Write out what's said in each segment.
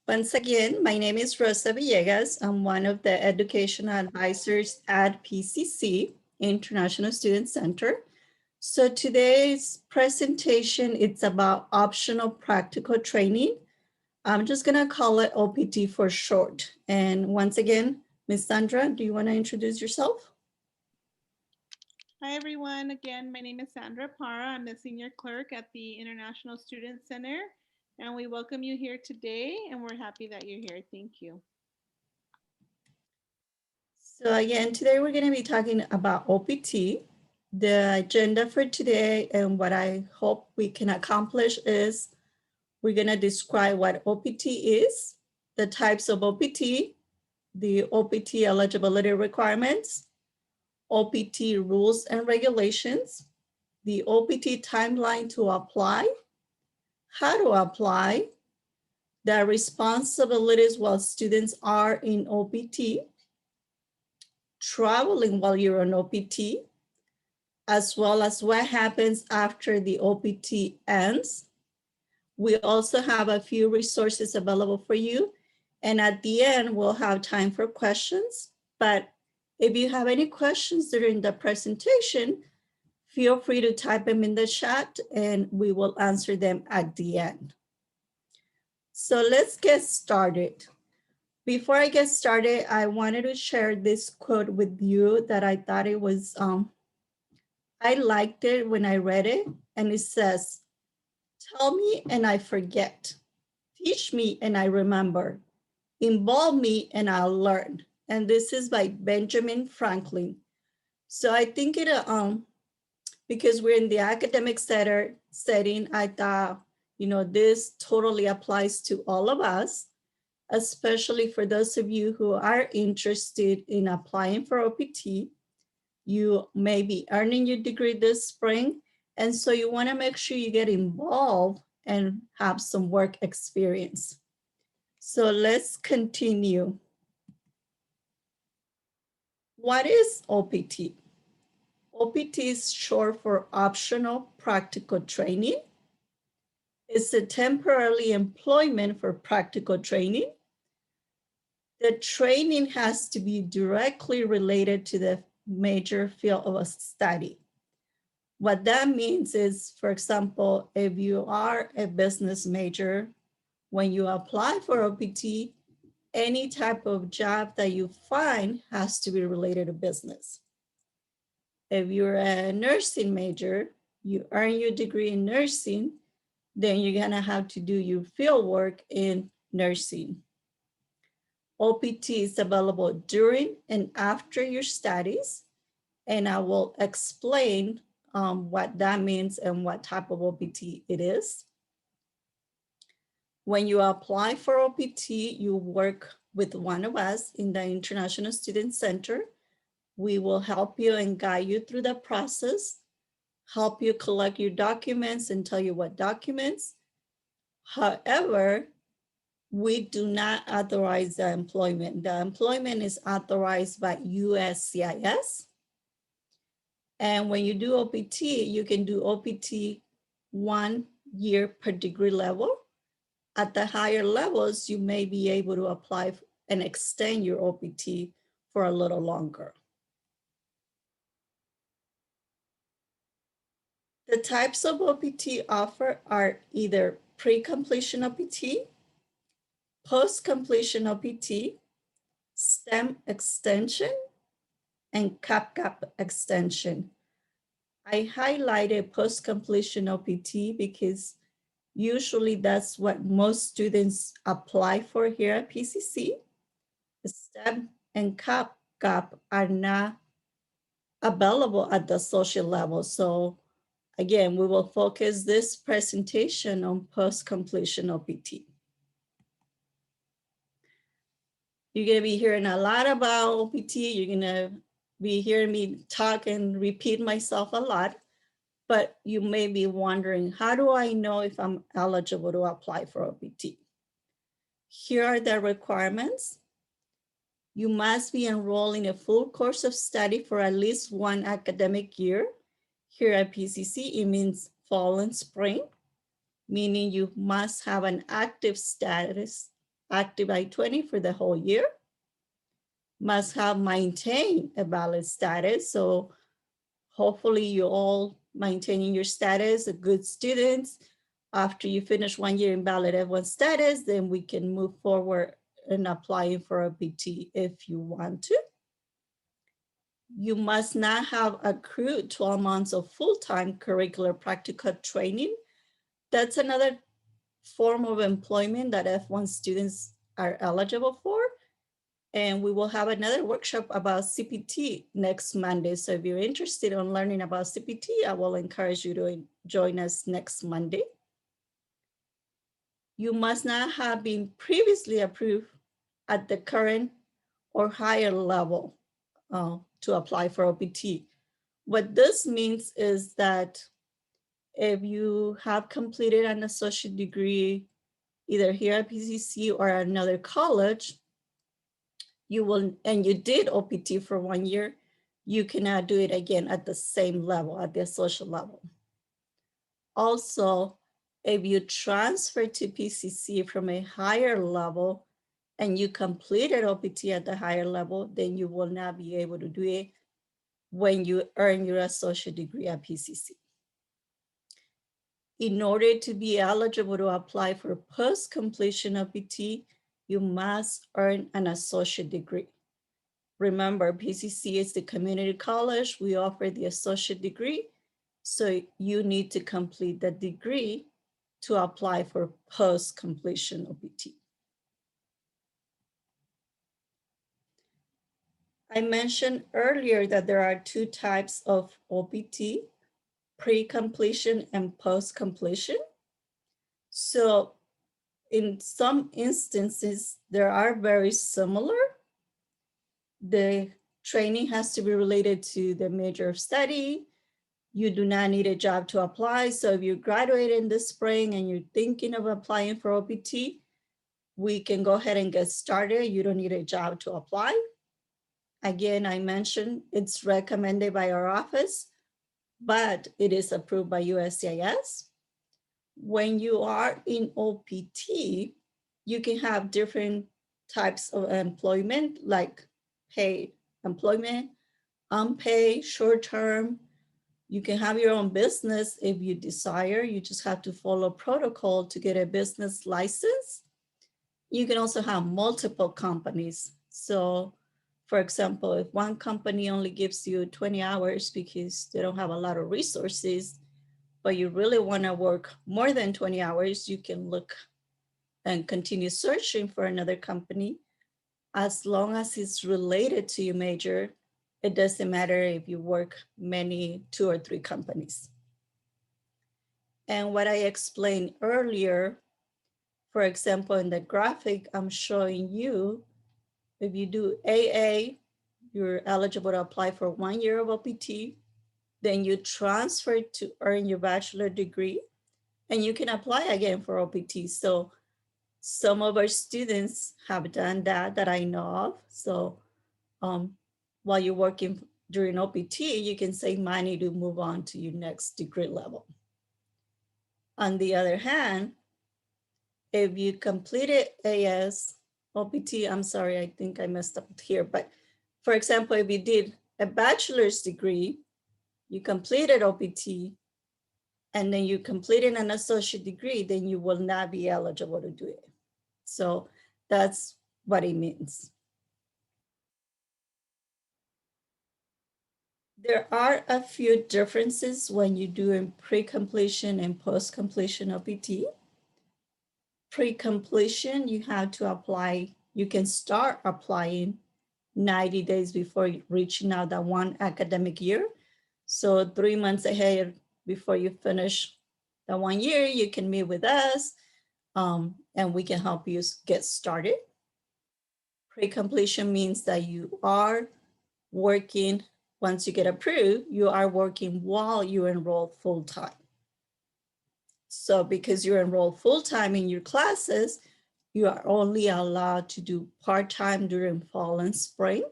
Once again, my name is Rosa Villegas. I'm one of the educational advisors at PCC, International Student Center. So today's presentation, it's about optional practical training. I'm just gonna call it OPT for short. And once again, Ms. Sandra, do you wanna introduce yourself? Hi, everyone. Again, my name is Sandra Parra. I'm the senior clerk at the International Student Center, and we welcome you here today, and we're happy that you're here. Thank you. So again, today we're gonna be talking about OPT. The agenda for today and what I hope we can accomplish is we're gonna describe what OPT is, the types of OPT, the OPT eligibility requirements, OPT rules and regulations, the OPT timeline to apply, how to apply, the responsibilities while students are in OPT, traveling while you're on OPT, as well as what happens after the OPT ends. We also have a few resources available for you. And at the end, we'll have time for questions. But if you have any questions during the presentation, feel free to type them in the chat and we will answer them at the end. So let's get started. Before I get started, I wanted to share this quote with you that I thought it was, I liked it when I read it. And it says, "Tell me and I forget. Teach me and I remember. Involve me and I'll learn." And this is by Benjamin Franklin. So I think it, because we're in the academic setting, I thought, this totally applies to all of us, especially for those of you who are interested in applying for OPT. You may be earning your degree this spring, and so you want to make sure you get involved and have some work experience. So let's continue. What is OPT? OPT is short for optional practical training. It's a temporary employment for practical training. The training has to be directly related to the major field of study. What that means is, for example, if you are a business major, when you apply for OPT, any type of job that you find has to be related to business. If you're a nursing major, you earn your degree in nursing, then you're gonna have to do your field work in nursing. OPT is available during and after your studies, and I will explain what that means and what type of OPT it is. When you apply for OPT, you work with one of us in the International Student Center. We will help you and guide you through the process, help you collect your documents and tell you what documents. However, we do not authorize the employment. The employment is authorized by USCIS. And when you do OPT, you can do OPT 1 year per degree level. At the higher levels, you may be able to apply and extend your OPT for a little longer. The types of OPT offered are either pre-completion OPT, post-completion OPT, STEM extension, and CAP-GAP extension. I highlighted post-completion OPT because usually that's what most students apply for here at PCC. STEM and CAP-GAP are not available at the social level. So again, we will focus this presentation on post-completion OPT. You're gonna be hearing a lot about OPT. You're gonna be hearing me talk and repeat myself a lot, but you may be wondering, how do I know if I'm eligible to apply for OPT? Here are the requirements. You must be enrolled in a full course of study for at least one academic year. Here at PCC, it means fall and spring, meaning you must have an active status active I-20 for the whole year, must have maintained a valid status. So hopefully you all maintaining your status, a good students. After you finish 1 year in valid F1 status, then we can move forward in applying for a PT if you want to. You must not have accrued 12 months of full-time curricular practical training. That's another form of employment that F1 students are eligible for. And we will have another workshop about CPT next Monday. So if you're interested in learning about CPT, I will encourage you to join us next Monday. You must not have been previously approved at the current or higher level to apply for OPT. What this means is that if you have completed an associate degree, either here at PCC or another college, you will, and you did OPT for 1 year, you cannot do it again at the same level, at the associate level. Also, if you transfer to PCC from a higher level and you completed OPT at the higher level, then you will not be able to do it when you earn your associate degree at PCC. In order to be eligible to apply for post-completion OPT, you must earn an associate degree. Remember, PCC is the community college. We offer the associate degree. So you need to complete the degree to apply for post-completion OPT. I mentioned earlier that there are 2 types of OPT, pre-completion and post-completion. So in some instances, they are very similar. The training has to be related to the major of study. You do not need a job to apply. So if you graduate in the spring and you're thinking of applying for OPT, we can go ahead and get started. You don't need a job to apply. Again, I mentioned it's recommended by our office, but it is approved by USCIS. When you are in OPT, you can have different types of employment, like paid employment, unpaid, short-term. You can have your own business if you desire. You just have to follow protocol to get a business license. You can also have multiple companies. So for example, if one company only gives you 20 hours because they don't have a lot of resources, but you really want to work more than 20 hours, you can look and continue searching for another company. As long as it's related to your major, it doesn't matter if you work 2 or 3 companies. And what I explained earlier, for example, in the graphic I'm showing you, if you do AA, you're eligible to apply for 1 year of OPT, then you transfer to earn your bachelor degree, and you can apply again for OPT. So some of our students have done that I know of. So while you're working during OPT, you can save money to move on to your next degree level. On the other hand, if you completed AS, OPT, I'm sorry, I think I messed up here, but for example, if you did a bachelor's degree, you completed OPT, and then you completed an associate degree, then you will not be eligible to do it. So that's what it means. There are a few differences when you do in pre-completion and post-completion OPT. Pre-completion, you have to apply, you can start applying 90 days before reaching out that 1 academic year. So 3 months ahead before you finish the 1 year, you can meet with us and we can help you get started. Pre-completion means that you are working, once you get approved, you are working while you enroll full-time. So because you're enrolled full-time in your classes, you are only allowed to do part-time during fall and spring.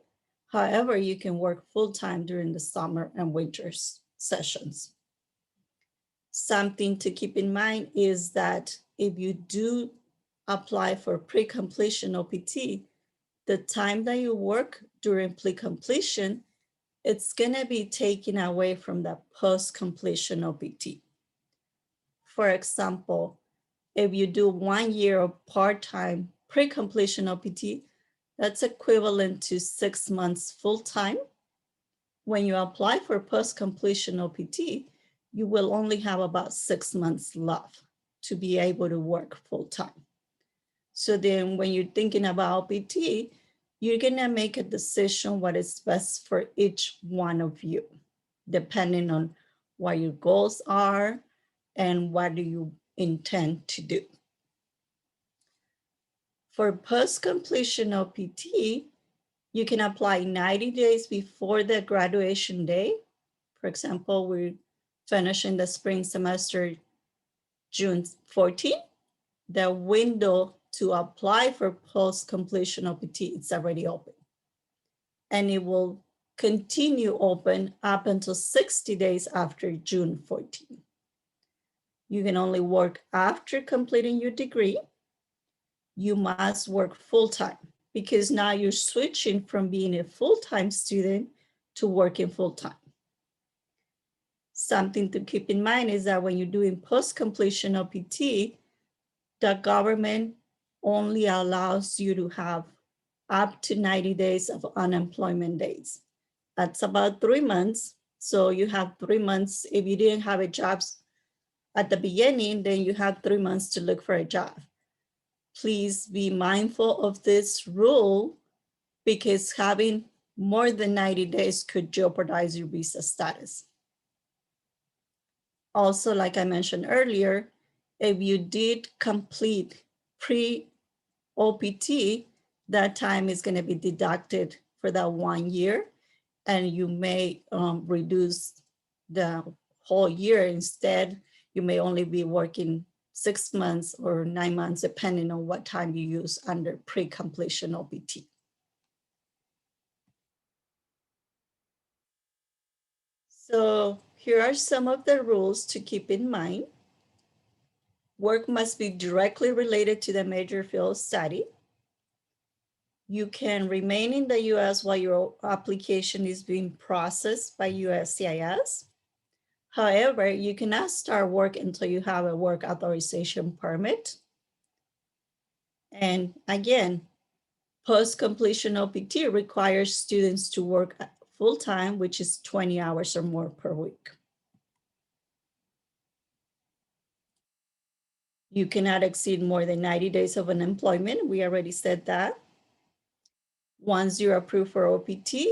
However, you can work full-time during the summer and winter sessions. Something to keep in mind is that if you do apply for pre-completion OPT, the time that you work during pre-completion, it's gonna be taken away from the post-completion OPT. For example, if you do 1 year of part-time pre-completion OPT, that's equivalent to 6 months full-time. When you apply for post-completion OPT, you will only have about 6 months left to be able to work full-time. So then when you're thinking about OPT, you're gonna make a decision what is best for each one of you, depending on what your goals are and what do you intend to do. For post-completion OPT, you can apply 90 days before the graduation day. For example, we're finishing the spring semester June 14. The window to apply for post-completion OPT is already open. And it will continue open up until 60 days after June 14. You can only work after completing your degree. You must work full-time because now you're switching from being a full-time student to working full-time. Something to keep in mind is that when you're doing post-completion OPT, the government only allows you to have up to 90 days of unemployment days. That's about 3 months. So you have 3 months. If you didn't have a job at the beginning, then you have 3 months to look for a job. Please be mindful of this rule because having more than 90 days could jeopardize your visa status. Also, like I mentioned earlier, if you did complete pre-OPT, that time is going to be deducted for that 1 year, and you may reduce the whole year. Instead, you may only be working 6 months or 9 months, depending on what time you use under pre-completion OPT. So here are some of the rules to keep in mind. Work must be directly related to the major field of study. You can remain in the US while your application is being processed by USCIS. However, you cannot start work until you have a work authorization permit. And again, post-completion OPT requires students to work full-time, which is 20 hours or more per week. You cannot exceed more than 90 days of unemployment. We already said that. Once you're approved for OPT,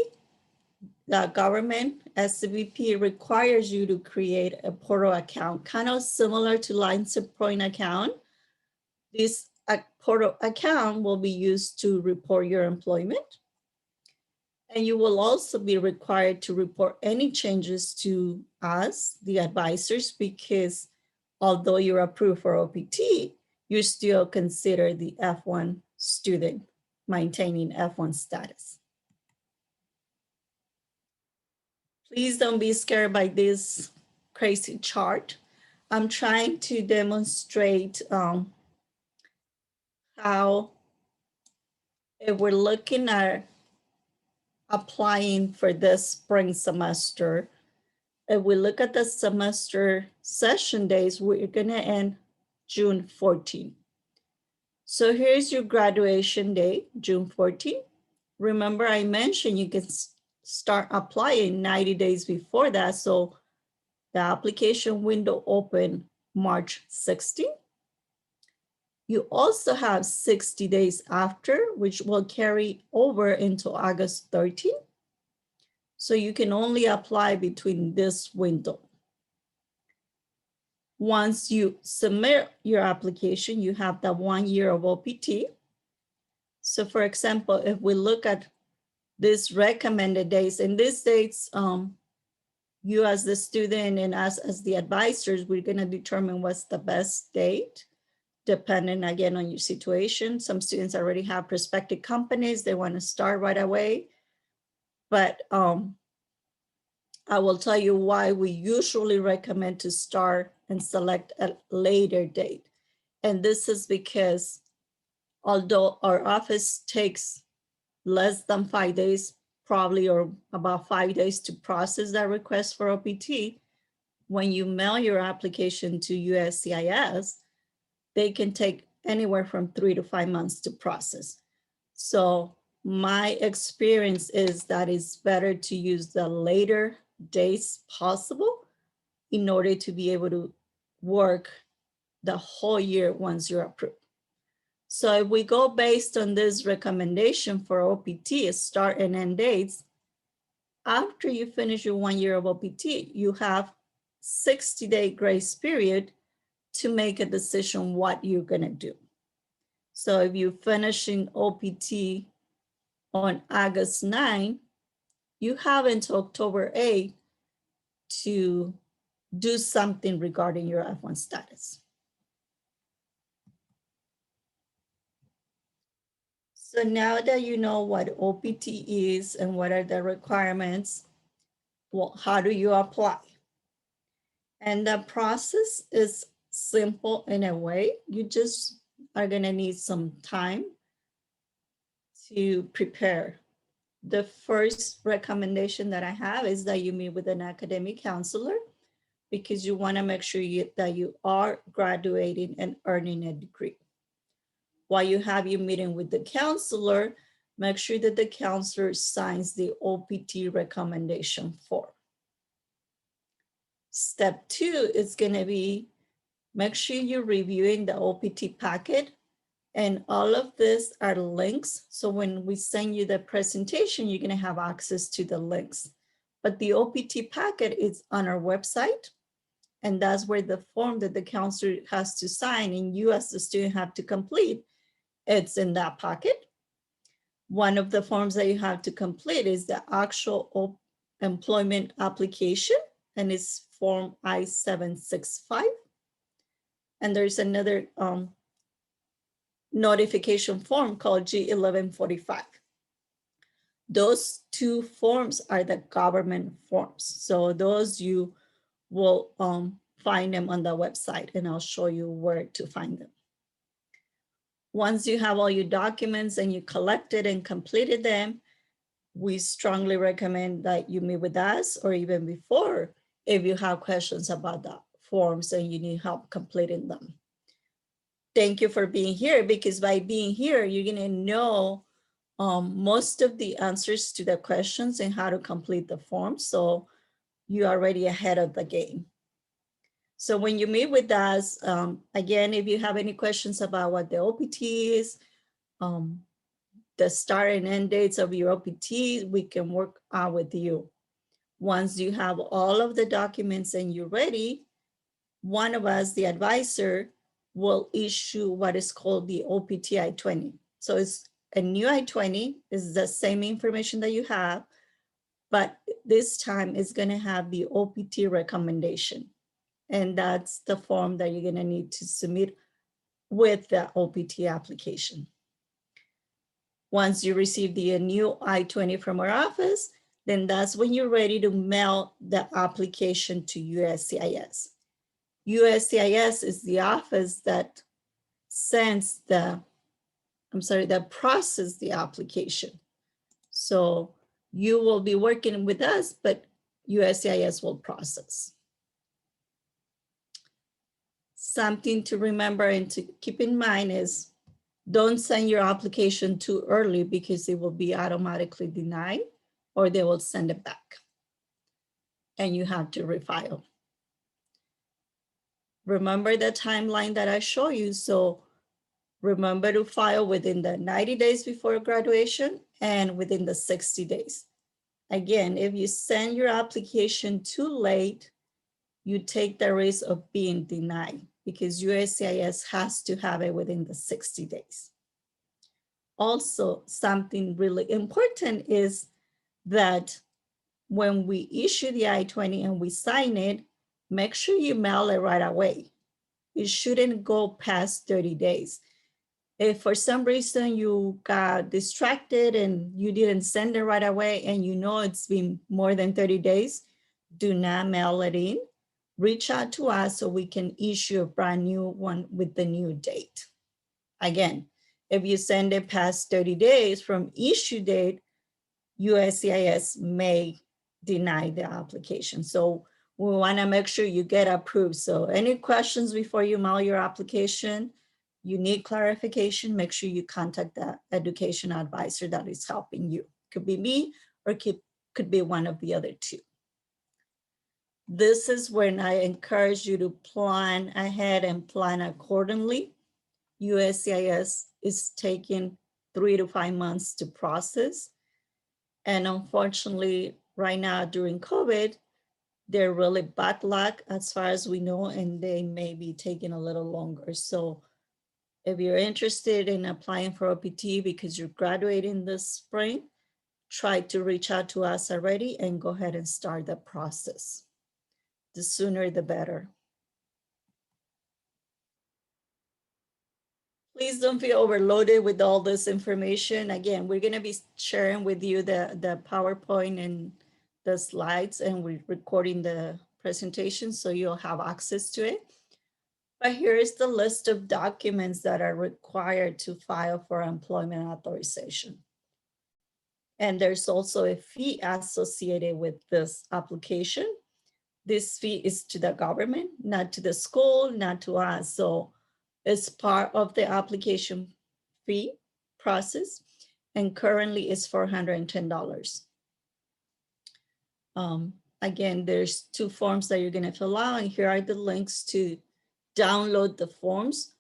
the government, SCBP, requires you to create a portal account, kind of similar to LineSupPoint account. This portal account will be used to report your employment. And you will also be required to report any changes to us, the advisors, because although you're approved for OPT, you're still considered the F1 student, maintaining F1 status. Please don't be scared by this crazy chart. I'm trying to demonstrate how, if we're looking at applying for this spring semester, if we look at the semester session days, we're gonna end June 14. So here's your graduation day, June 14. Remember I mentioned you can start applying 90 days before that. So the application window open March 16. You also have 60 days after, which will carry over into August 13. So you can only apply between this window. Once you submit your application, you have that 1 year of OPT. So for example, if we look at this recommended dates, and these dates, you as the student and us as the advisors, we're gonna determine what's the best date, depending again on your situation. Some students already have prospective companies, they wanna start right away. But I will tell you why we usually recommend to start and select a later date. And this is because Although our office takes less than 5 days, probably, or about 5 days to process that request for OPT, when you mail your application to USCIS, they can take anywhere from 3 to 5 months to process. So my experience is that it's better to use the later dates possible in order to be able to work the whole year once you're approved. So if we go based on this recommendation for OPT, start and end dates, after you finish your 1 year of OPT, you have 60-day grace period to make a decision what you're gonna do. So if you finish in OPT on August 9, you have until October 8 to do something regarding your F1 status. So now that you know what OPT is and what are the requirements, well, how do you apply? And the process is simple in a way. You just are gonna need some time to prepare. The first recommendation that I have is that you meet with an academic counselor, because you wanna make sure that you are graduating and earning a degree. While you have your meeting with the counselor, make sure that the counselor signs the OPT recommendation form. Step 2 is gonna be, make sure you're reviewing the OPT packet, and all of this are links. So when we send you the presentation, you're gonna have access to the links. But the OPT packet is on our website, and that's where the form that the counselor has to sign and you as the student have to complete, it's in that packet. One of the forms that you have to complete is the actual employment application, and it's form I-765. And there's another notification form called G1145. Those two forms are the government forms. So those you will find them on the website, and I'll show you where to find them. Once you have all your documents and you collected and completed them, we strongly recommend that you meet with us, or even before, if you have questions about the forms and you need help completing them. Thank you for being here, because by being here, you're gonna know most of the answers to the questions and how to complete the form. So you're already ahead of the game. So when you meet with us, again, if you have any questions about what the OPT is, the start and end dates of your OPT, we can work out with you. Once you have all of the documents and you're ready, one of us, the advisor, will issue what is called the OPT I-20. So it's a new I-20, is the same information that you have, but this time it's gonna have the OPT recommendation. And that's the form that you're gonna need to submit with the OPT application. Once you receive the new I-20 from our office, then that's when you're ready to mail the application to USCIS. USCIS is the office that sends that process the application. So you will be working with us, but USCIS will process. Something to remember and to keep in mind is, don't send your application too early, because it will be automatically denied, or they will send it back and you have to refile. Remember the timeline that I show you. So remember to file within the 90 days before graduation and within the 60 days. Again, if you send your application too late, you take the risk of being denied, because USCIS has to have it within the 60 days. Also, something really important is that when we issue the I-20 and we sign it, make sure you mail it right away. It shouldn't go past 30 days. If for some reason you got distracted and you didn't send it right away, and you know it's been more than 30 days, do not mail it in. Reach out to us so we can issue a brand new one with the new date. Again, If you send it past 30 days from issue date, USCIS may deny the application. So we want to make sure you get approved. So any questions before you mail your application, you need clarification, make sure you contact the education advisor that is helping you. Could be me or could be one of the other two. This is when I encourage you to plan ahead and plan accordingly. USCIS is taking 3 to 5 months to process. And unfortunately, right now during COVID, they're really bad luck as far as we know, and they may be taking a little longer. So if you're interested in applying for OPT because you're graduating this spring, try to reach out to us already and go ahead and start the process. The sooner the better. Please don't feel overloaded with all this information. Again, we're going to be sharing with you the PowerPoint and the slides, and we're recording the presentation so you'll have access to it. But here is the list of documents that are required to file for employment authorization. And there's also a fee associated with this application. This fee is to the government, not to the school, not to us. So it's part of the application fee process, and currently it's $410. Again, there's 2 forms that you're going to fill out, and here are the links to download the forms.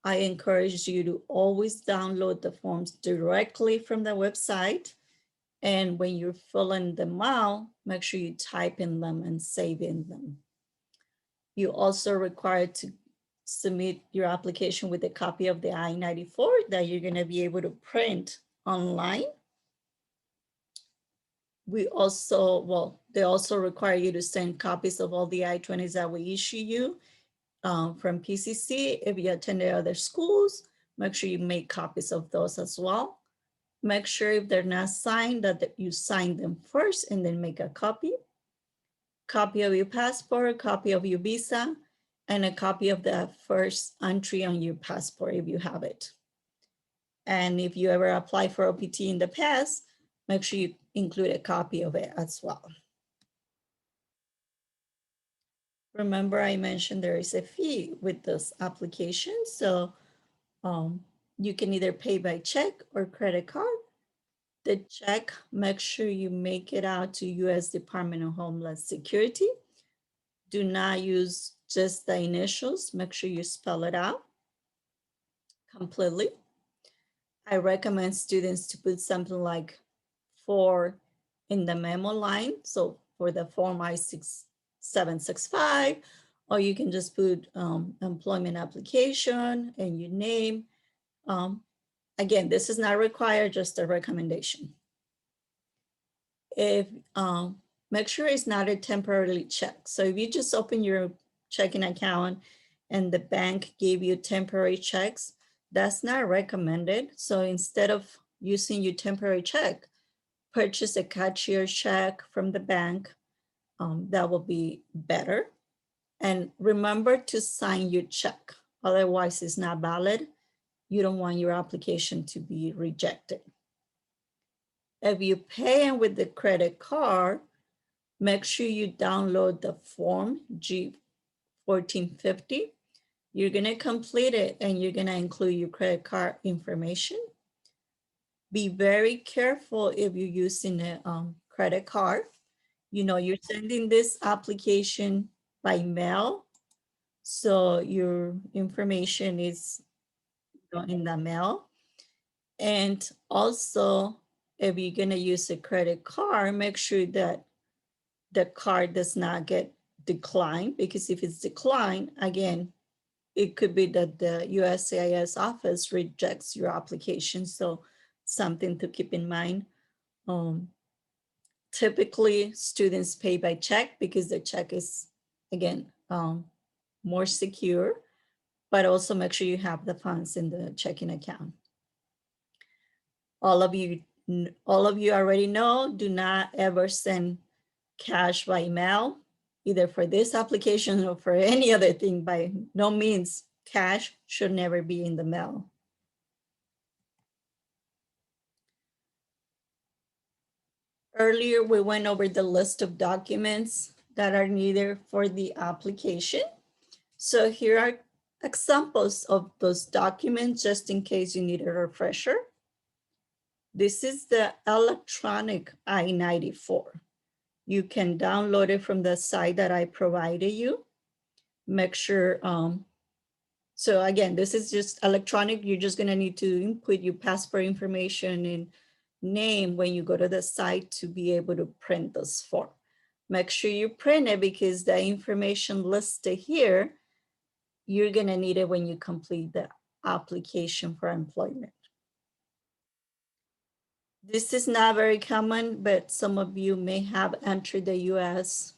I encourage you to always download the forms directly from the website. And when you're filling them out, make sure you type in them and save in them. You also required to submit your application with a copy of the I-94 that you're going to be able to print online. We also, well, they also require you to send copies of all the I-20s that we issue you from PCC. If you attended other schools, make sure you make copies of those as well. Make sure if they're not signed that you sign them first and then make a copy. Copy of your passport, copy of your visa, and a copy of the first entry on your passport if you have it. And if you ever apply for OPT in the past, make sure you include a copy of it as well. Remember, I mentioned there is a fee with this application. So you can either pay by check or credit card. The check, make sure you make it out to U.S. Department of Homeland Security. Do not use just the initials. Make sure you spell it out completely. I recommend students to put something like 4 in the memo line. So for the form I-765, or you can just put employment application and your name. Again, this is not required, just a recommendation. If make sure it's not a temporary check. So if you just open your checking account and the bank gave you temporary checks, that's not recommended. So instead of using your temporary check, purchase a cashier check from the bank. That will be better. And remember to sign your check. Otherwise, it's not valid. You don't want your application to be rejected. If you pay with the credit card, make sure you download the form G1450. You're gonna complete it and you're gonna include your credit card information. Be very careful if you're using a credit card. You know, you're sending this application by mail. So your information is in the mail. And also, if you're gonna use a credit card, make sure that the card does not get declined, because if it's declined, again, it could be that the USCIS office rejects your application. So something to keep in mind. Typically, students pay by check because the check is, again, more secure, but also make sure you have the funds in the checking account. All of you already know, do not ever send cash by mail, either for this application or for any other thing. By no means, cash should never be in the mail. Earlier, we went over the list of documents that are needed for the application. So here are examples of those documents, just in case you need a refresher. This is the electronic I-94. You can download it from the site that I provided you. Make sure, so again, this is just electronic. You're just gonna need to input your passport information and name when you go to the site to be able to print this form. Make sure you print it because the information listed here, you're gonna need it when you complete the application for employment. This is not very common, but some of you may have entered the US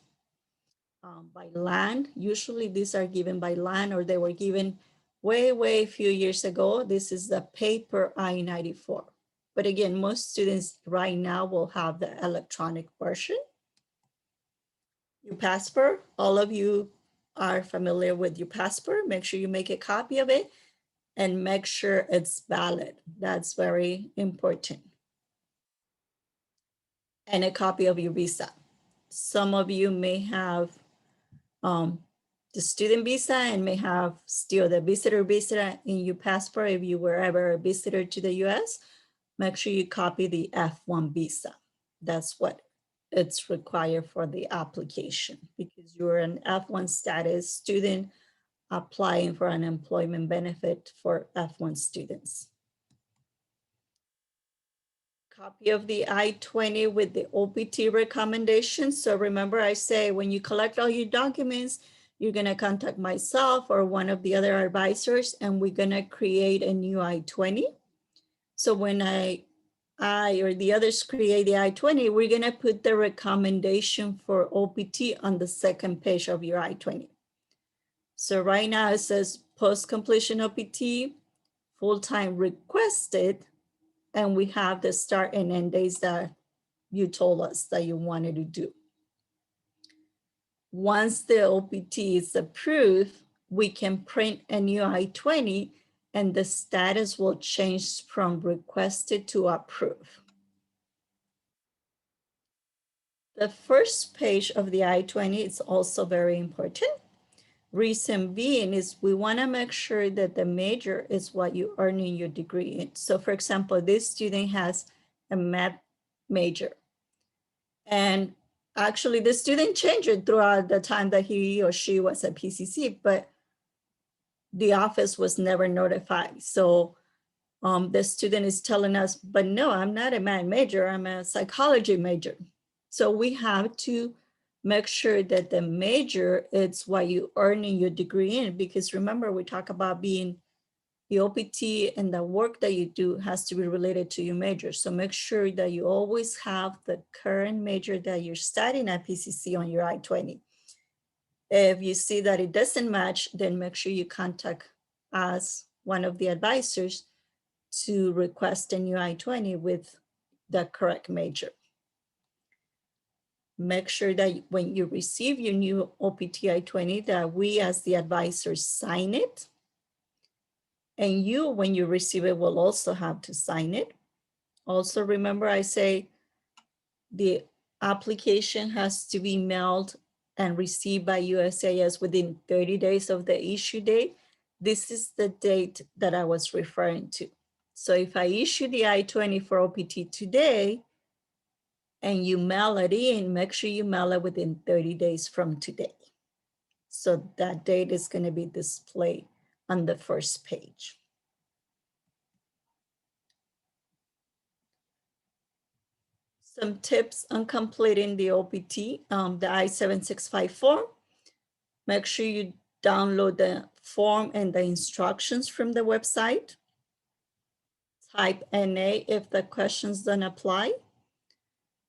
by land. Usually these are given by land, or they were given way few years ago. This is the paper I-94. But again, most students right now will have the electronic version. Your passport, all of you are familiar with your passport. Make sure you make a copy of it and make sure it's valid. That's very important. And a copy of your visa. Some of you may have the student visa and may have still the visitor visa in your passport. If you were ever a visitor to the US, make sure you copy the F1 visa. That's what it's required for the application, because you're an F1 status student applying for an employment benefit for F1 students. Copy of the I-20 with the OPT recommendations. So remember, I say when you collect all your documents, you're gonna contact myself or one of the other advisors, and we're gonna create a new I-20. So when I or the others create the I-20, we're gonna put the recommendation for OPT on the second page of your I-20. So right now it says post-completion OPT, full-time requested, and we have the start and end dates that you told us that you wanted to do. Once the OPT is approved, we can print a new I-20 and the status will change from requested to approved. The first page of the I-20 is also very important. Reason being is we want to make sure that the major is what you earn in your degree in. So for example, this student has a math major. And actually the student changed it throughout the time that he or she was at PCC, but the office was never notified. So the student is telling us, but no, I'm not a math major, I'm a psychology major. So we have to make sure that the major is what you earn in your degree in, because remember, we talk about being the OPT and the work that you do has to be related to your major. So make sure that you always have the current major that you're studying at PCC on your I-20. If you see that it doesn't match, then make sure you contact us, one of the advisors, to request a new I-20 with the correct major. Make sure that when you receive your new OPT I-20 that we as the advisors sign it. And you, when you receive it, will also have to sign it. Also remember, I say the application has to be mailed and received by USCIS within 30 days of the issue date. This is the date that I was referring to. So if I issue the I-20 for OPT today, and you mail it in, make sure you mail it within 30 days from today. So that date is going to be displayed on the first page. Some tips on completing the OPT, the I-7654 form. Make sure you download the form and the instructions from the website. Type NA if the questions don't apply.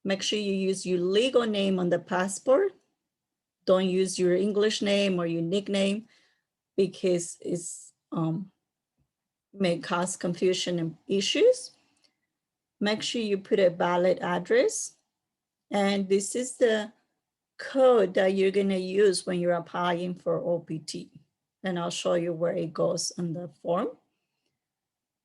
Make sure you use your legal name on the passport. Don't use your English name or your nickname because it's may cause confusion and issues. Make sure you put a valid address. And this is the code that you're gonna use when you're applying for OPT. And I'll show you where it goes on the form.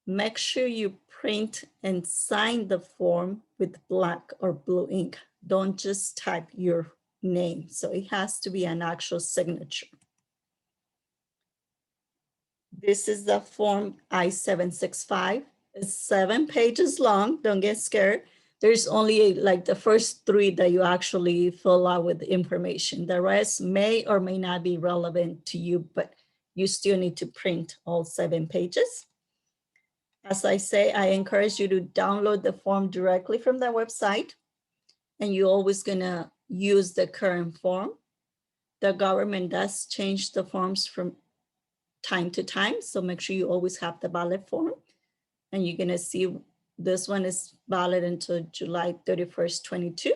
make sure you print and sign the form with black or blue ink. Don't just type your name. So it has to be an actual signature. This is the form I-765. It's 7 pages long. Don't get scared. There's only like the first 3 that you actually fill out with information. The rest may or may not be relevant to you, but you still need to print all 7 pages. As I say, I encourage you to download the form directly from the website, and you're always gonna use the current form. The government does change the forms from time to time, so make sure you always have the valid form. And you're gonna see this one is valid until July 31st, 22,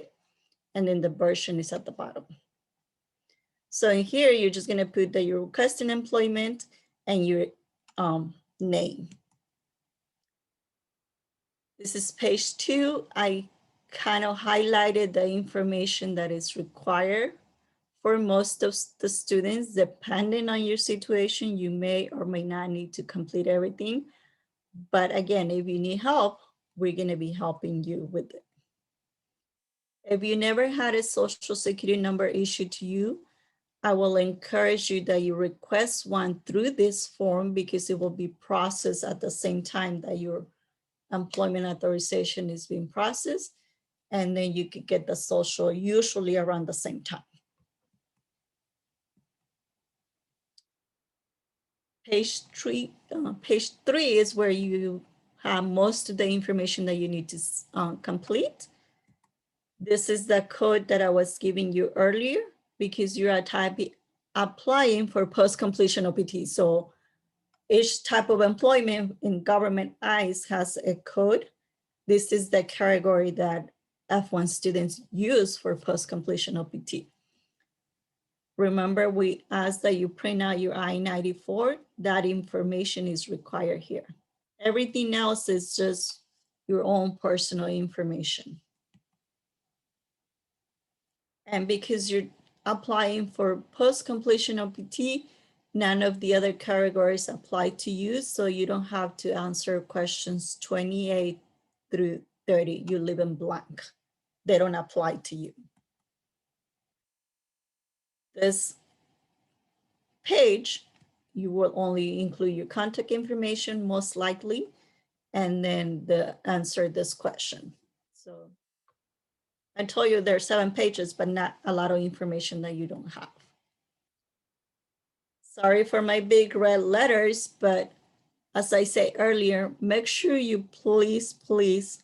and then the version is at the bottom. So in here, you're just gonna put that you're requesting employment and your name. This is page 2. I kind of highlighted the information that is required for most of the students. Depending on your situation, you may or may not need to complete everything. But again, if you need help, we're gonna be helping you with it. If you never had a social security number issued to you, I will encourage you that you request one through this form because it will be processed at the same time that your employment authorization is being processed, and then you could get the social usually around the same time. Page 3 is where you have most of the information that you need to complete. This is the code that I was giving you earlier because you are applying for post-completion OPT. So each type of employment in government eyes has a code. This is the category that F1 students use for post-completion OPT. Remember, we asked that you print out your I-94. That information is required here. Everything else is just your own personal information. And because you're applying for post-completion OPT, none of the other categories apply to you, so you don't have to answer questions 28 through 30. You leave them blank. They don't apply to you. This page, you will only include your contact information, most likely, and then answer this question. So I told you there are 7 pages, but not a lot of information that you don't have. Sorry for my big red letters, but as I said earlier, make sure you please,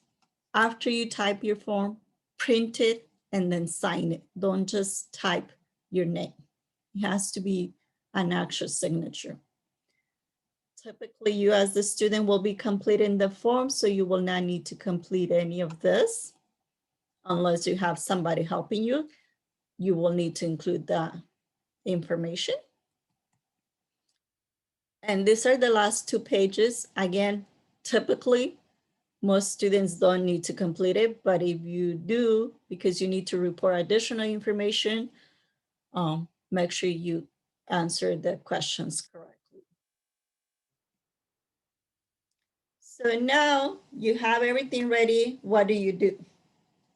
after you type your form, print it and then sign it. Don't just type your name. It has to be an actual signature. Typically, you as the student will be completing the form, so you will not need to complete any of this unless you have somebody helping you. You will need to include the information. And these are the last 2 pages. Again, typically, most students don't need to complete it, but if you do, because you need to report additional information, make sure you answer the questions correctly. So now you have everything ready. What do?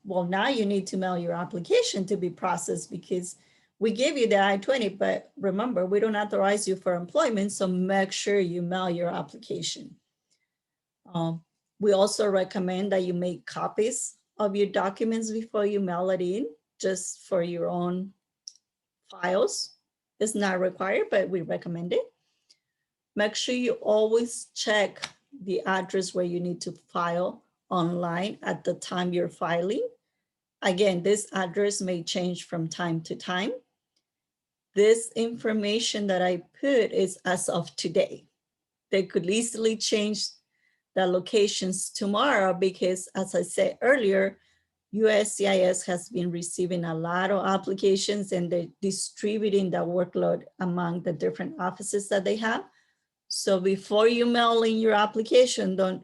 Well, now you need to mail your application to be processed because we gave you the I-20, but remember, we don't authorize you for employment, so make sure you mail your application. We also recommend that you make copies of your documents before you mail it in, just for your own files. It's not required, but we recommend it. Make sure you always check the address where you need to file online at the time you're filing. Again, this address may change from time to time. This information that I put is as of today. They could easily change the locations tomorrow because, as I said earlier, USCIS has been receiving a lot of applications and they're distributing the workload among the different offices that they have. So before you mail in your application, don't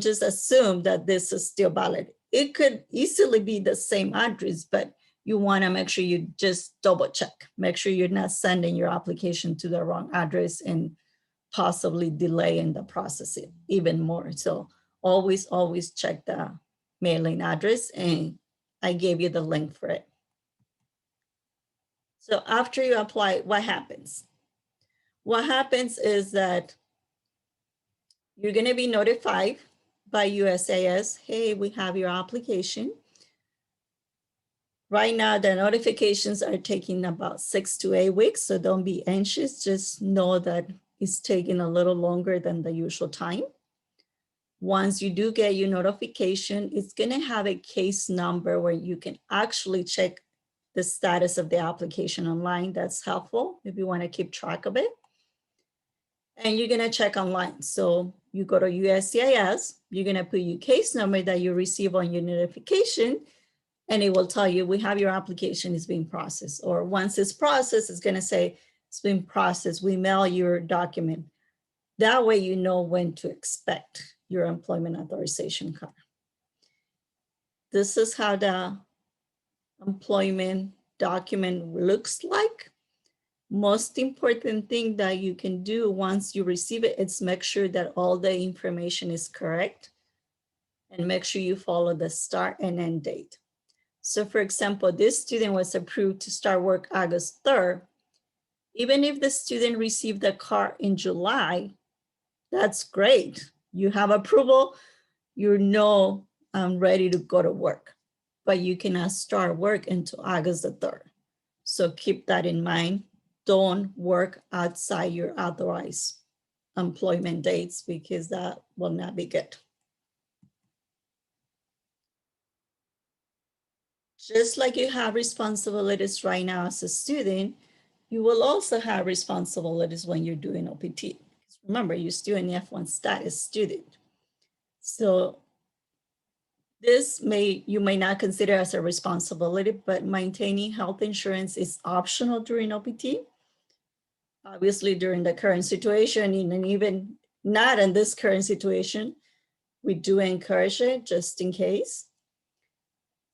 just assume that this is still valid. It could easily be the same address, but you want to make sure you just double check. Make sure you're not sending your application to the wrong address and possibly delaying the process even more. So always check the mailing address, and I gave you the link for it. So after you apply, what happens? What happens is that you're going to be notified by USAS, hey, we have your application. Right now, the notifications are taking about 6 to 8 weeks, so don't be anxious. Just know that it's taking a little longer than the usual time. Once you do get your notification, it's going to have a case number where you can actually check the status of the application online. That's helpful if you want to keep track of it. And you're going to check online. So you go to USCIS, you're going to put your case number that you receive on your notification, and it will tell you, we have your application is being processed. Or once it's processed, it's going to say it's been processed. We mail your document. That way you know when to expect your employment authorization card. This is how the employment document looks like. Most important thing that you can do once you receive it is make sure that all the information is correct, and make sure you follow the start and end date. So for example, this student was approved to start work August 3rd. Even if the student received the card in July, that's great. You have approval, you know I'm ready to go to work, but you cannot start work until August the 3rd. So keep that in mind. Don't work outside your authorized employment dates, because that will not be good. Just like you have responsibilities right now as a student, you will also have responsibilities when you're doing OPT. Remember, you're still an F1 status student. So this you may not consider as a responsibility, but maintaining health insurance is optional during OPT. Obviously, during the current situation, and even not in this current situation, we do encourage it just in case.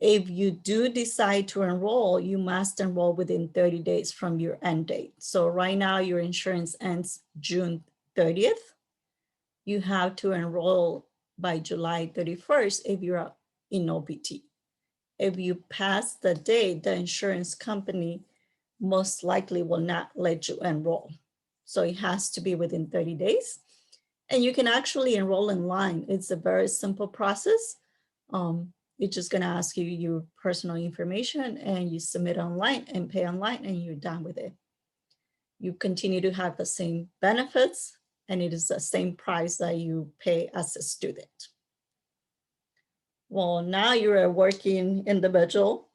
If you do decide to enroll, you must enroll within 30 days from your end date. So right now, your insurance ends June 30th. You have to enroll by July 31st if you're in OPT. If you pass the date, the insurance company most likely will not let you enroll. So it has to be within 30 days. And you can actually enroll online. It's a very simple process. It's just gonna ask you your personal information, and you submit online and pay online, and you're done with it. You continue to have the same benefits, and it is the same price that you pay as a student. Well, now you're a working individual.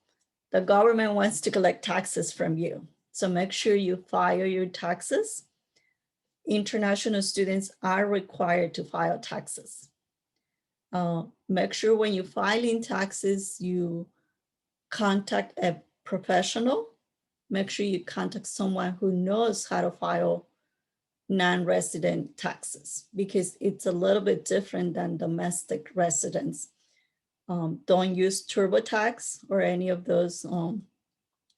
The government wants to collect taxes from you. So make sure you file your taxes. International students are required to file taxes. Make sure when you're filing taxes, you contact a professional. Make sure you contact someone who knows how to file non-resident taxes, because it's a little bit different than domestic residents. Don't use TurboTax or any of those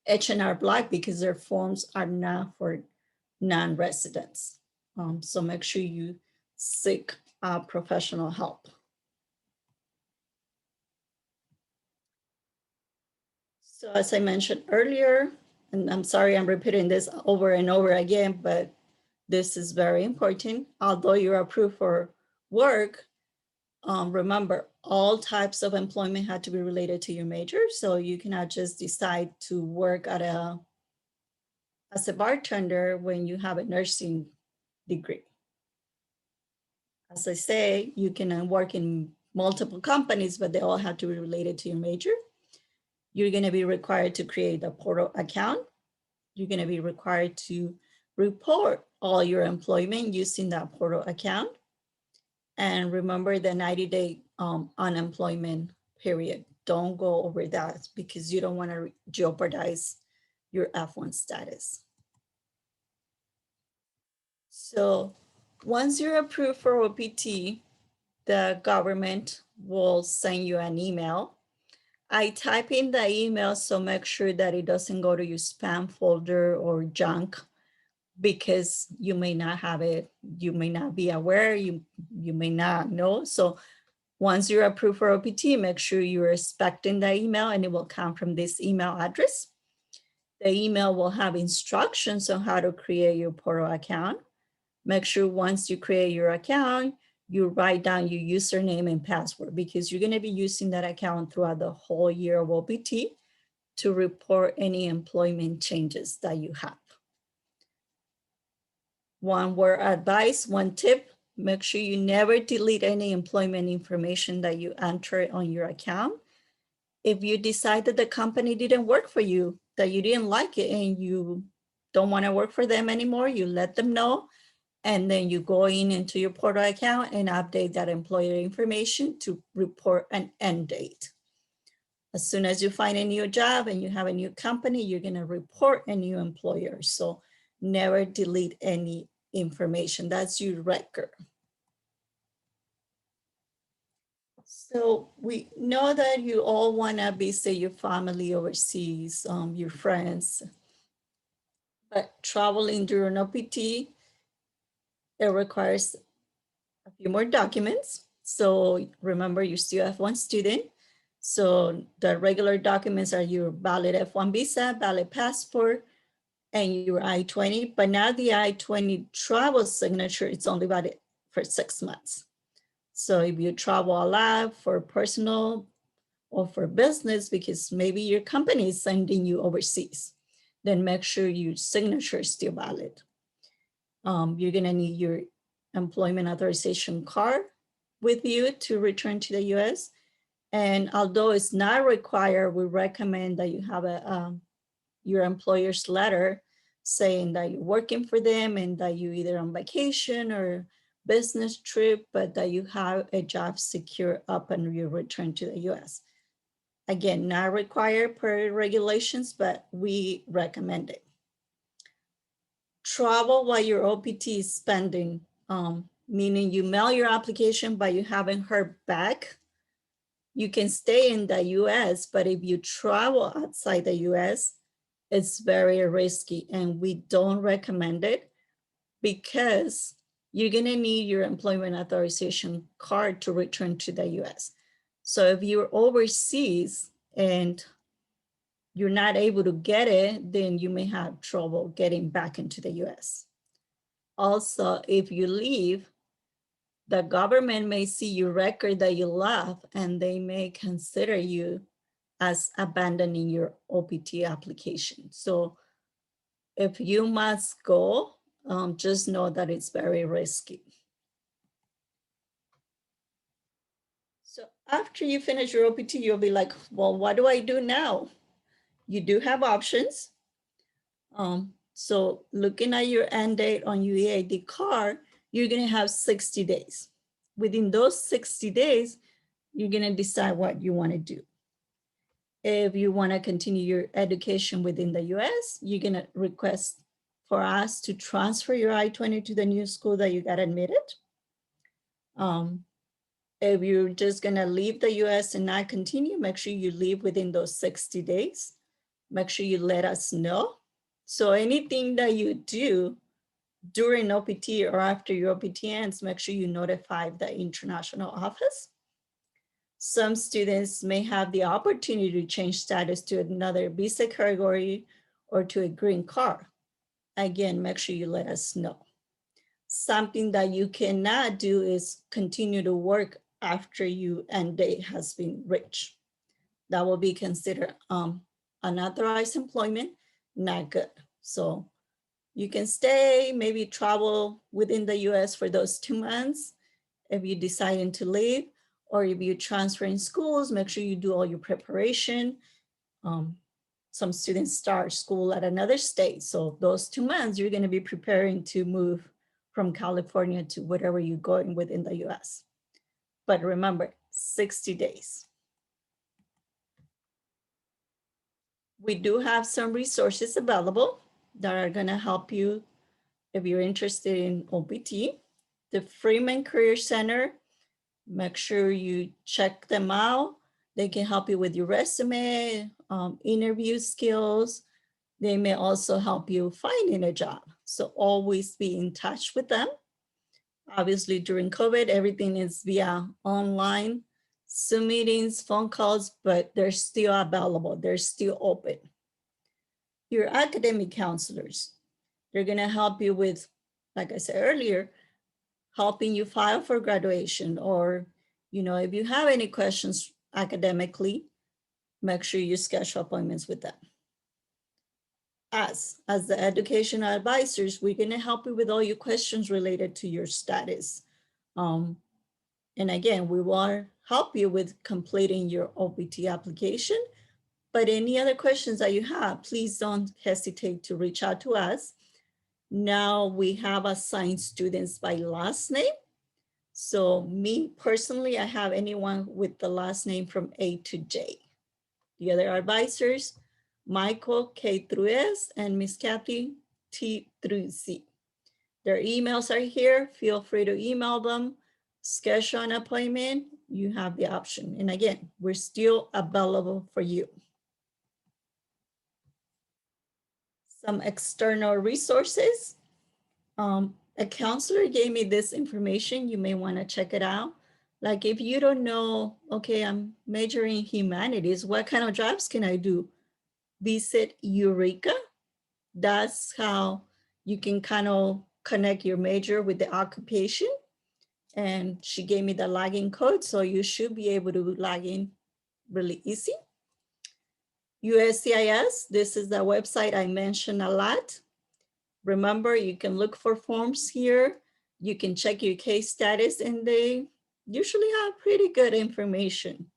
H&R Block, because their forms are not for non-residents. So make sure you seek professional help. So as I mentioned earlier, and I'm sorry I'm repeating this over and over again, but this is very important. Although you're approved for work, remember, all types of employment had to be related to your major. So you cannot just decide to work at as a bartender when you have a nursing degree. As I say, you can work in multiple companies, but they all have to be related to your major. You're going to be required to create a portal account. You're going to be required to report all your employment using that portal account. And remember the 90-day unemployment period. Don't go over that, because you don't want to jeopardize your F1 status. So once you're approved for OPT, the government will send you an email. I type in the email, so make sure that it doesn't go to your spam folder or junk. because you may not have it, you may not be aware, you may not know. So once you're approved for OPT, make sure you're expecting the email, and it will come from this email address. The email will have instructions on how to create your portal account. Make sure once you create your account, you write down your username and password, because you're going to be using that account throughout the whole year of OPT to report any employment changes that you have. One word advice, one tip, make sure you never delete any employment information that you enter on your account. If you decide that the company didn't work for you, that you didn't like it and you don't want to work for them anymore, you let them know. And then you go into your portal account and update that employer information to report an end date. As soon as you find a new job and you have a new company, you're going to report a new employer. So never delete any information. That's your record. So we know that you all want to visit your family overseas, your friends, but traveling during OPT, it requires a few more documents. So remember, you're still F1 student. So the regular documents are your valid F1 visa, valid passport, and your I-20. But now the I-20 travel signature, it's only valid for 6 months. So if you travel a lot for personal or for business, because maybe your company is sending you overseas, then make sure your signature is still valid. You're gonna need your employment authorization card with you to return to the US. And although it's not required, we recommend that you have your employer's letter saying that you're working for them and that you're either on vacation or business trip, but that you have a job secure upon your return to the US. Again, not required per regulations, but we recommend it. Travel while your OPT is pending, meaning you mail your application, but you haven't heard back. You can stay in the US, but if you travel outside the US, it's very risky and we don't recommend it because you're gonna need your employment authorization card to return to the US. So if you're overseas and you're not able to get it, then you may have trouble getting back into the US. Also, if you leave, the government may see your record that you left and they may consider you as abandoning your OPT application. So if you must go, just know that it's very risky. So after you finish your OPT, you'll be like, well, what do I do now? You do have options. So looking at your end date on your EAD card, you're gonna have 60 days. Within those 60 days, you're gonna decide what you wanna do. If you wanna continue your education within the US, you're gonna request for us to transfer your I-20 to the new school that you got admitted. If you're just gonna leave the US and not continue, make sure you leave within those 60 days. Make sure you let us know. So anything that you do during OPT or after your OPT ends, make sure you notify the international office. Some students may have the opportunity to change status to another visa category or to a green card. Again, make sure you let us know. Something that you cannot do is continue to work after your end date has been reached. That will be considered unauthorized employment, not good. So you can stay, maybe travel within the US for those 2 months if you deciding to leave, or if you transfer in schools, make sure you do all your preparation. Some students start school at another state. So those 2 months, you're gonna be preparing to move from California to wherever you're going within the US. But remember, 60 days. We do have some resources available that are gonna help you if you're interested in OPT. The Freeman Career Center, make sure you check them out. They can help you with your resume, interview skills. They may also help you finding a job. So always be in touch with them. Obviously, during COVID, everything is via online, Zoom meetings, phone calls, but they're still available. They're still open. Your academic counselors, they're going to help you with, like I said earlier, helping you file for graduation, or, if you have any questions academically, make sure you schedule appointments with them. As the educational advisors, we're going to help you with all your questions related to your status. And again, we will help you with completing your OPT application. But any other questions that you have, please don't hesitate to reach out to us. Now we have assigned students by last name. So me personally, I have anyone with the last name from A to J. The other advisors, Michael K through S and Miss Kathy T through Z. Their emails are here. Feel free to email them, schedule an appointment. You have the option. And again, we're still available for you. Some external resources. A counselor gave me this information. You may want to check it out. Like if you don't know, okay, I'm majoring in humanities, what kind of jobs can I do? Visit Eureka. That's how you can kind of connect your major with the occupation. And she gave me the login code, so you should be able to log in really easy. USCIS, this is the website I mentioned a lot. Remember, you can look for forms here. You can check your case status, and they usually have pretty good information.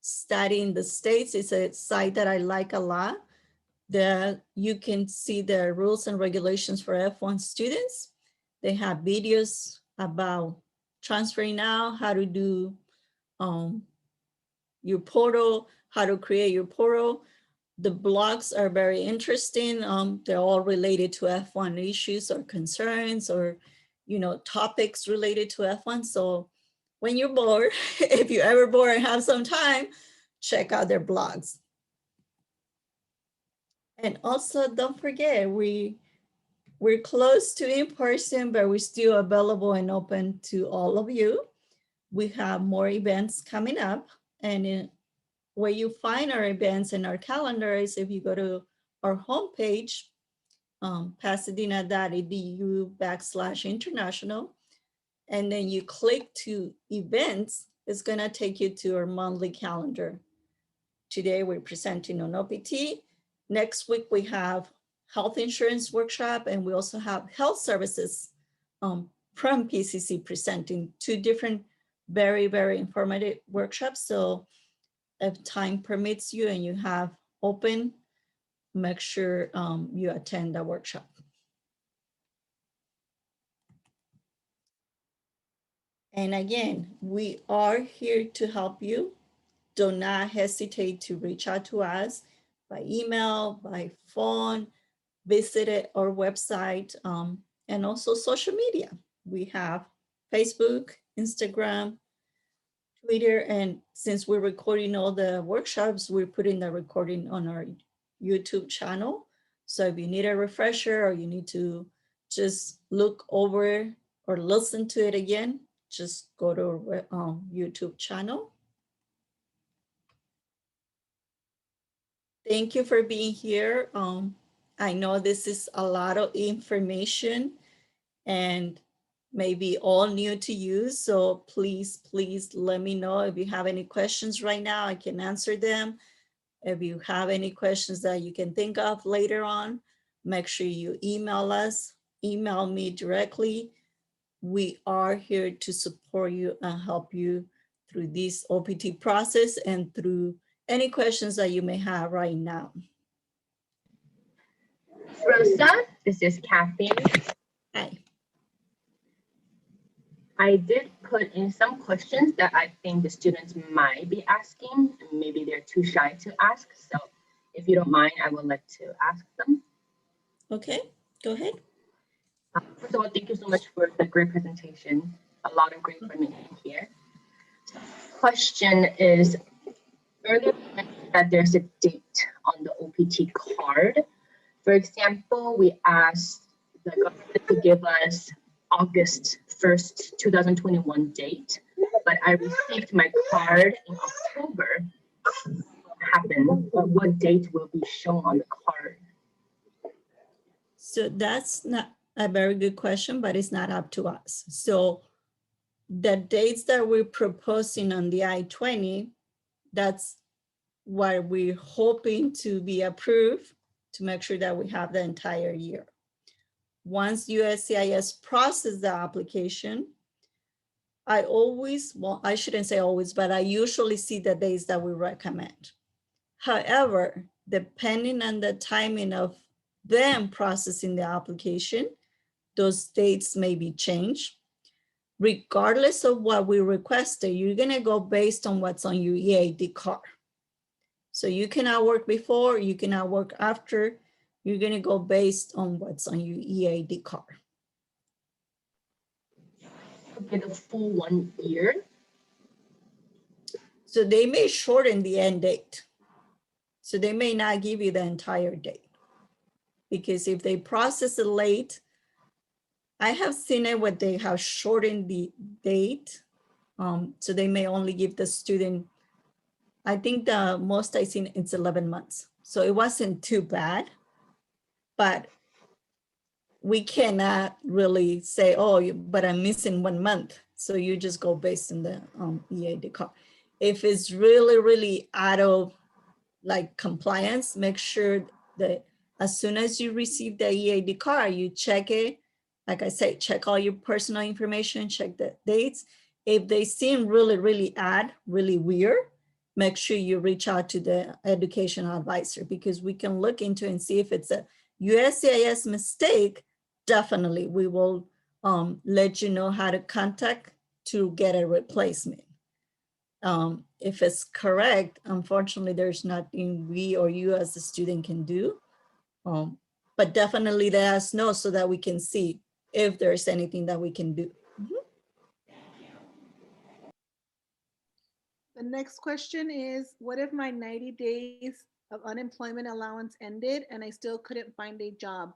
Study in the States is a site that I like a lot. You can see the rules and regulations for F1 students. They have videos about transferring out, how to do your portal, how to create your portal. The blogs are very interesting. They're all related to F1 issues or concerns, or topics related to F1. So when you're bored, if you're ever bored and have some time, check out their blogs. And also don't forget, we're close to in person, but we're still available and open to all of you. We have more events coming up, and where you find our events in our calendar is if you go to our homepage, pasadena.edu/international, and then you click to events, it's gonna take you to our monthly calendar. Today we're presenting on OPT. Next week we have health insurance workshop, and we also have health services from PCC presenting, two different very, very informative workshops. So if time permits you and you have open, make sure you attend the workshop. And again, we are here to help you. Do not hesitate to reach out to us by email, by phone, visit our website, and also social media. We have Facebook, Instagram, Twitter, and since we're recording all the workshops, we're putting the recording on our YouTube channel. So if you need a refresher or you need to just look over or listen to it again, just go to our YouTube channel. Thank you for being here. I know this is a lot of information and maybe all new to you. So please let me know if you have any questions right now. I can answer them. If you have any questions that you can think of later on, make sure you email us, email me directly. We are here to support you and help you through this OPT process and through any questions that you may have right now. Rosa, this is Kathy. Hi. I did put in some questions that I think the students might be asking, and maybe they're too shy to ask. So if you don't mind, I would like to ask them. Okay, go ahead. First of all, thank you so much for the great presentation. A lot of great information here. Question is, earlier you mentioned that there's a date on the OPT card. For example, we asked the government to give us August 1st, 2021 date, but I received my card in October. What happened? What date will be shown on the card? So that's not a very good question, but it's not up to us. So the dates that we're proposing on the I-20, that's what we're hoping to be approved to make sure that we have the entire year. Once USCIS processes the application, I always, well, I shouldn't say always, but I usually see the days that we recommend. However, depending on the timing of them processing the application, those dates may be changed. Regardless of what we requested, you're gonna go based on what's on your EAD card. So you cannot work before, you cannot work after, you're gonna go based on what's on your EAD card. Okay, the full 1 year. So they may shorten the end date. So they may not give you the entire date. Because if they process it late, I have seen it where they have shortened the date. So they may only give the student, I think the most I've seen it's 11 months. So it wasn't too bad, but we cannot really say, oh, but I'm missing 1 month. So you just go based on the EAD card. If it's really, really out of like compliance, make sure that as soon as you receive the EAD card, you check it. Like I say, check all your personal information, check the dates. If they seem really, really odd, really weird, make sure you reach out to the educational advisor because we can look into and see if it's a USCIS mistake. Definitely, we will let you know how to contact to get a replacement. If it's correct, unfortunately, there's nothing we or you as a student can do. But definitely let us know so that we can see if there's anything that we can do. The next question is, what if my 90 days of unemployment allowance ended and I still couldn't find a job?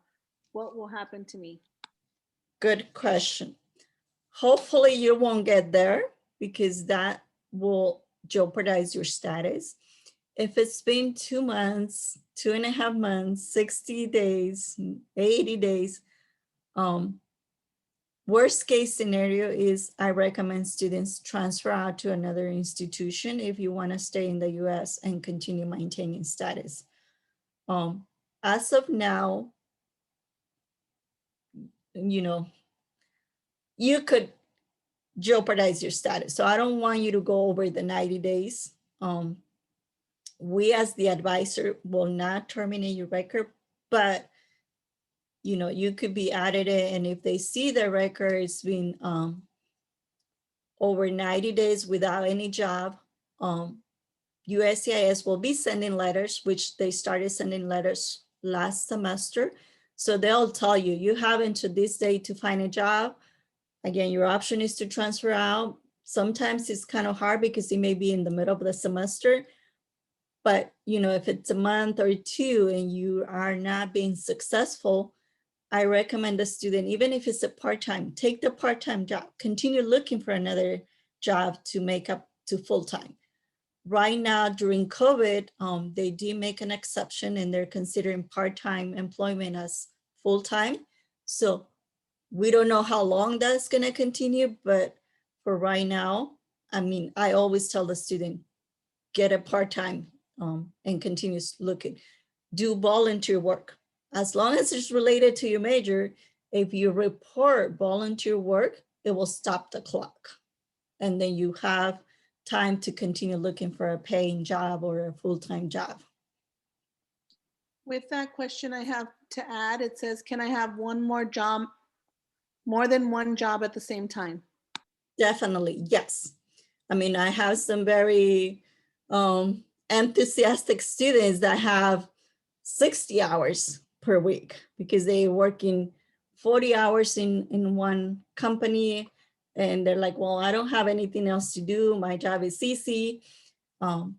What will happen to me? Good question. Hopefully you won't get there because that will jeopardize your status. If it's been 2 months, 2.5 months, 60 days, 80 days, worst case scenario is I recommend students transfer out to another institution if you want to stay in the US and continue maintaining status. As of now, you know, you could jeopardize your status. So I don't want you to go over the 90 days. We as the advisor will not terminate your record, but you know, you could be added in, and if they see the record it's been over 90 days without any job, USCIS will be sending letters, which they started sending letters last semester. So they'll tell you, you have until this day to find a job. Again, your option is to transfer out. Sometimes it's kind of hard because it may be in the middle of the semester. But you know, if it's a month or two and you are not being successful, I recommend the student, even if it's a part-time, take the part-time job, continue looking for another job to make up to full-time. Right now during COVID, they do make an exception and they're considering part-time employment as full-time. So we don't know how long that's gonna continue, but for right now, I mean, I always tell the student, get a part-time and continue looking. Do volunteer work. As long as it's related to your major, if you report volunteer work, it will stop the clock. And then you have time to continue looking for a paying job or a full-time job. With that question I have to add, it says, can I have one more job, more than one job at the same time? Definitely, yes. I mean, I have some very enthusiastic students that have 60 hours per week because they're working 40 hours in one company and they're like, well, I don't have anything else to do. My job is easy. And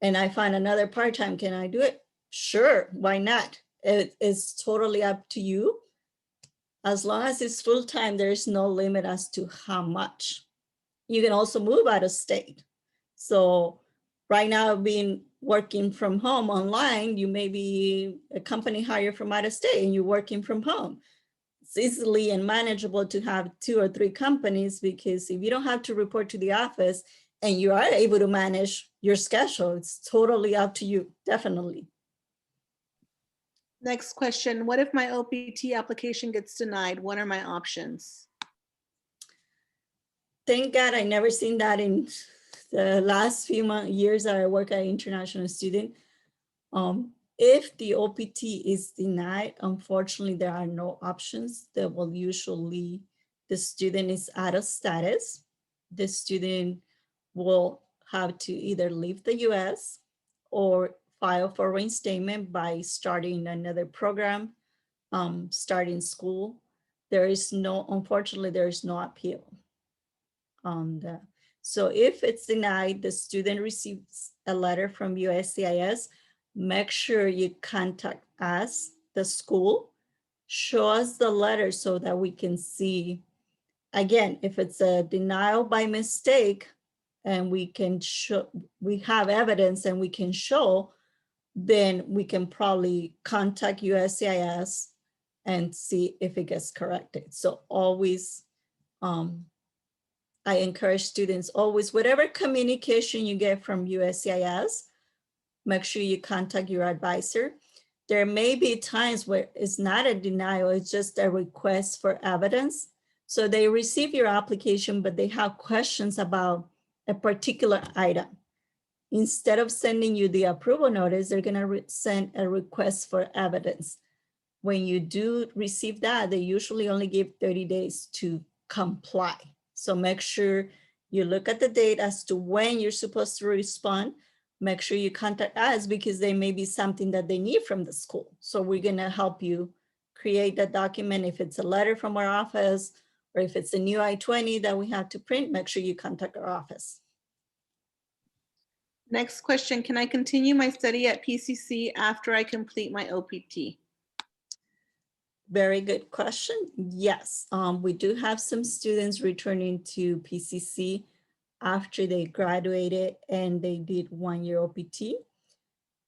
I find another part-time, can I do it? Sure, why not? it is totally up to you. As long as it's full-time, there is no limit as to how much. You can also move out of state. So right now, being working from home online, you may be a company hire from out of state and you're working from home. It's easily and manageable to have 2 or 3 companies, because if you don't have to report to the office and you are able to manage your schedule, it's totally up to you, definitely. Next question, what if my OPT application gets denied? What are my options? Thank God I never seen that in the last few years that I work at International Student. If the OPT is denied, unfortunately, there are no options. That will usually, the student is out of status. The student will have to either leave the US or file for reinstatement by starting another program, starting school. There is no, unfortunately, there is no appeal on that. So if it's denied, the student receives a letter from USCIS, make sure you contact us, the school, show us the letter so that we can see, again, if it's a denial by mistake and we can show, we have evidence and we can show, then we can probably contact USCIS and see if it gets corrected. So always, I encourage students always, whatever communication you get from USCIS, make sure you contact your advisor. There may be times where it's not a denial, it's just a request for evidence. So they receive your application, but they have questions about a particular item. Instead of sending you the approval notice, they're gonna send a request for evidence. When you do receive that, they usually only give 30 days to comply. So make sure you look at the date as to when you're supposed to respond. Make sure you contact us, because there may be something that they need from the school. So we're gonna help you create that document. If it's a letter from our office, or if it's a new I-20 that we have to print, make sure you contact our office. Next question, can I continue my study at PCC after I complete my OPT? Very good question. Yes, we do have some students returning to PCC after they graduated and they did 1 year OPT.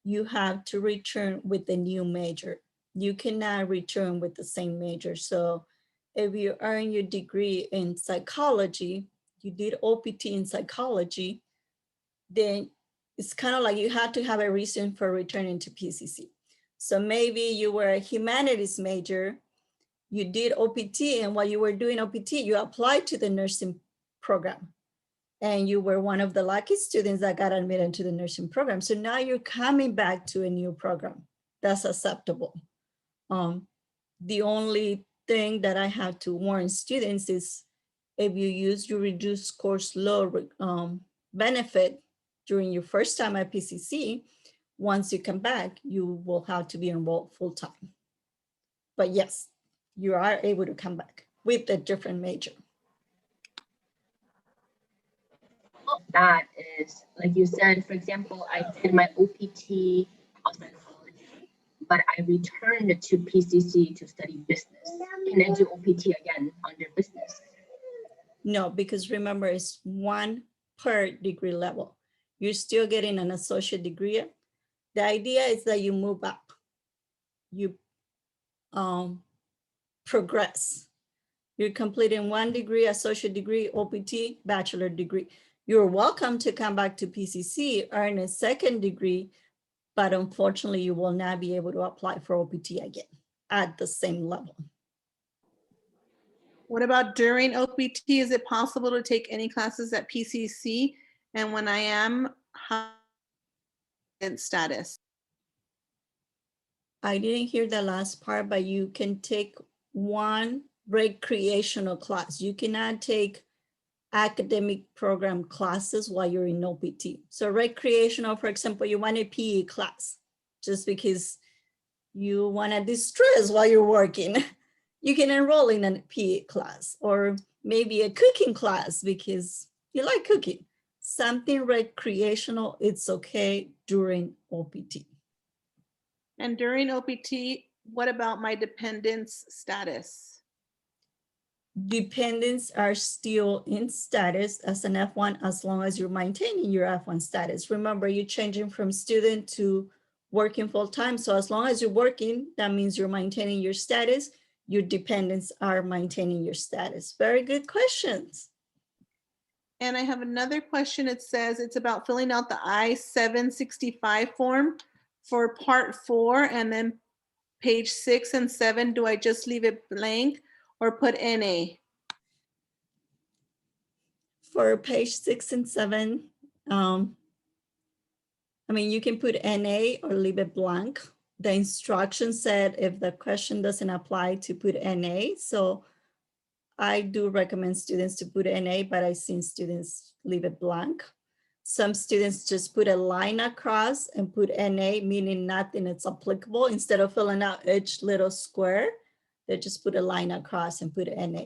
You have to return with a new major. You cannot return with the same major. So if you earn your degree in psychology, you did OPT in psychology, then it's kind of like you have to have a reason for returning to PCC. So maybe you were a humanities major, you did OPT, and while you were doing OPT, you applied to the nursing program. And you were one of the lucky students that got admitted to the nursing program. So now you're coming back to a new program. That's acceptable. The only thing that I have to warn students is if you use your reduced course load benefit during your first time at PCC, once you come back, you will have to be enrolled full-time. But yes, you are able to come back with a different major. That is, like you said, for example, I did my OPT on psychology, but I returned to PCC to study business. Can I do OPT again under business? No, because remember, it's 1 per degree level. You're still getting an associate degree. The idea is that you move up, you progress. You're completing 1 degree, associate degree, OPT, bachelor degree. You're welcome to come back to PCC, earn a 2nd degree, but unfortunately you will not be able to apply for OPT again at the same level. What about during OPT? Is it possible to take any classes at PCC? And when I am, how status? I didn't hear the last part, but you can take 1 recreational class. You cannot take academic program classes while you're in OPT. So recreational, for example, you want a PE class just because you want to distress while you're working. You can enroll in a PE class, or maybe a cooking class because you like cooking. Something recreational, it's okay during OPT. And during OPT, what about my dependence status? Dependents are still in status as an F1 as long as you're maintaining your F1 status. Remember, you're changing from student to working full-time. So as long as you're working, that means you're maintaining your status. Your dependents are maintaining your status. Very good questions. And I have another question. It says it's about filling out the I-765 form for part 4 and then page 6 and 7. Do I just leave it blank or put NA? For page 6 and 7, I mean, you can put NA or leave it blank. The instruction said if the question doesn't apply to put NA. So I do recommend students to put NA, but I've seen students leave it blank. Some students just put a line across and put NA, meaning nothing is applicable. Instead of filling out each little square, they just put a line across and put NA.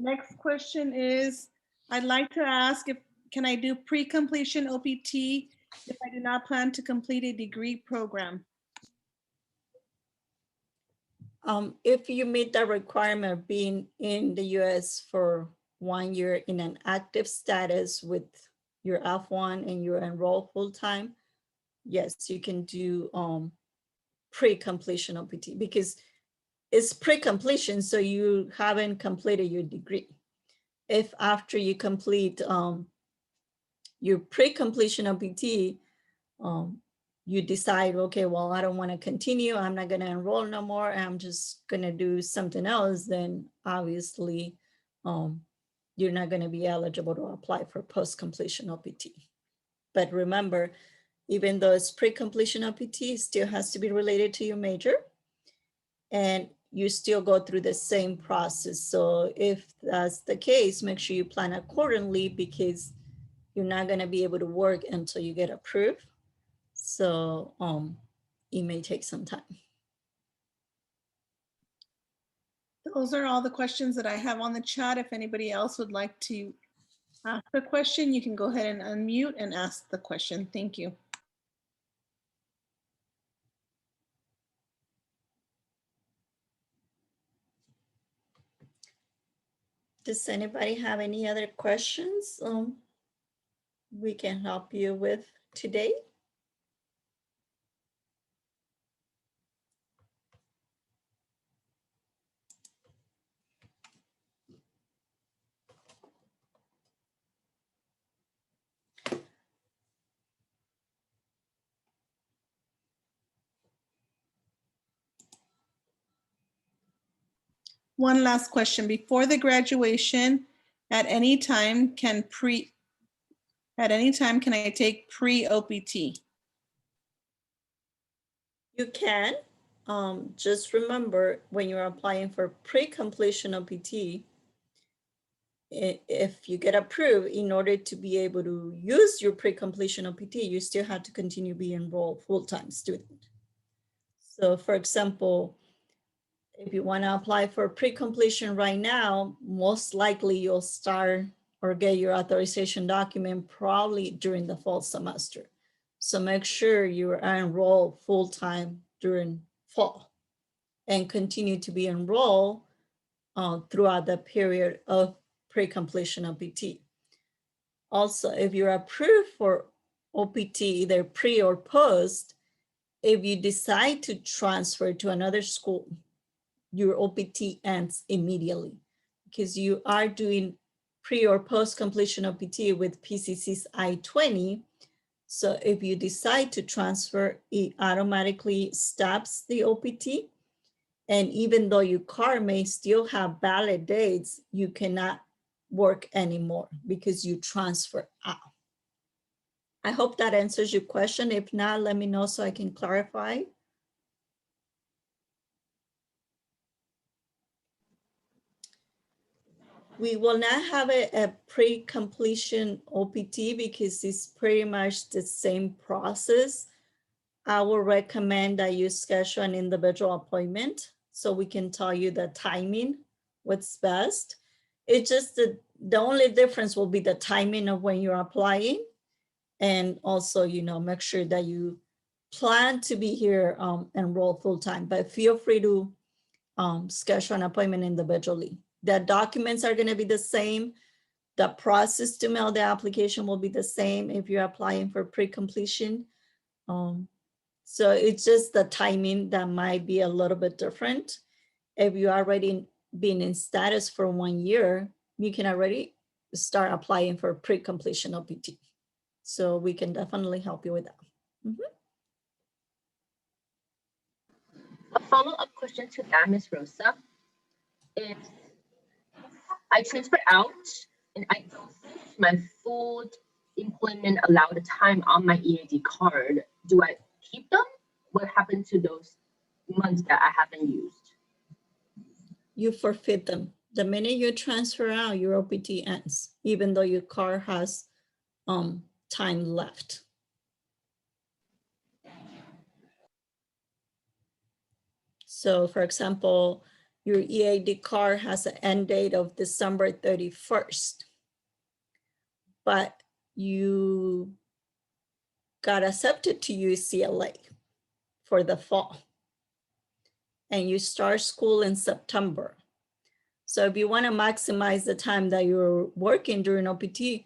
Next question is, I'd like to ask if, can I do pre-completion OPT if I do not plan to complete a degree program? If you meet the requirement of being in the US for 1 year in an active status with your F1 and you're enrolled full-time, yes, you can do pre-completion OPT because it's pre-completion, so you haven't completed your degree. If after you complete your pre-completion OPT, you decide, okay, well, I don't want to continue, I'm not going to enroll no more, I'm just going to do something else, then obviously you're not going to be eligible to apply for post-completion OPT. But remember, even though it's pre-completion OPT, it still has to be related to your major, and you still go through the same process. So if that's the case, make sure you plan accordingly because you're not going to be able to work until you get approved. So it may take some time. Those are all the questions that I have on the chat. If anybody else would like to ask a question, you can go ahead and unmute and ask the question. Thank you. Does anybody have any other questions we can help you with today? One last question. Before the graduation, at any time can I take pre-OPT? You can. Just remember when you're applying for pre-completion OPT, if you get approved, in order to be able to use your pre-completion OPT, you still have to continue being enrolled full-time student. So for example, if you want to apply for pre-completion right now, most likely you'll start or get your authorization document probably during the fall semester. So make sure you are enrolled full-time during fall and continue to be enrolled throughout the period of pre-completion OPT. Also, if you're approved for OPT, either pre or post, if you decide to transfer to another school, your OPT ends immediately because you are doing pre or post completion OPT with PCC's I-20. So if you decide to transfer, it automatically stops the OPT. And even though your card may still have valid dates, you cannot work anymore because you transfer out. I hope that answers your question. If not, let me know so I can clarify. We will not have a pre-completion OPT because it's pretty much the same process. I will recommend that you schedule an individual appointment so we can tell you the timing what's best. It's just the only difference will be the timing of when you're applying. And also, make sure that you plan to be here enrolled full-time, but feel free to schedule an appointment individually. The documents are going to be the same. The process to mail the application will be the same if you're applying for pre-completion. So it's just the timing that might be a little bit different. If you already been in status for 1 year, you can already start applying for pre-completion OPT. So we can definitely help you with that. A follow-up question to that, Ms. Rosa. If I transfer out and I don't finish my full employment allowed time on my EAD card, do I keep them? What happened to those months that I haven't used? You forfeit them. The minute you transfer out, your OPT ends, even though your card has time left. So for example, your EAD card has an end date of December 31st, but you got accepted to UCLA for the fall, and you start school in September. So if you want to maximize the time that you're working during OPT,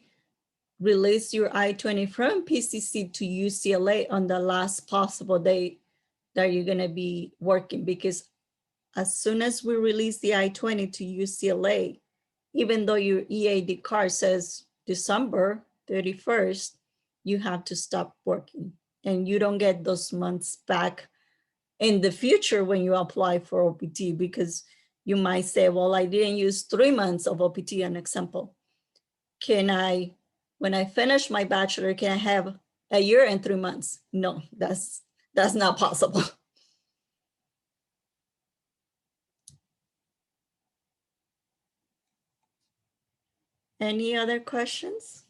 release your I-20 from PCC to UCLA on the last possible day that you're going to be working, because as soon as we release the I-20 to UCLA, even though your EAD card says December 31st, you have to stop working, and you don't get those months back in the future when you apply for OPT, because you might say, well, I didn't use 3 months of OPT, an example. When I finish my bachelor, can I have a year and 3 months? No, that's not possible. Any other questions?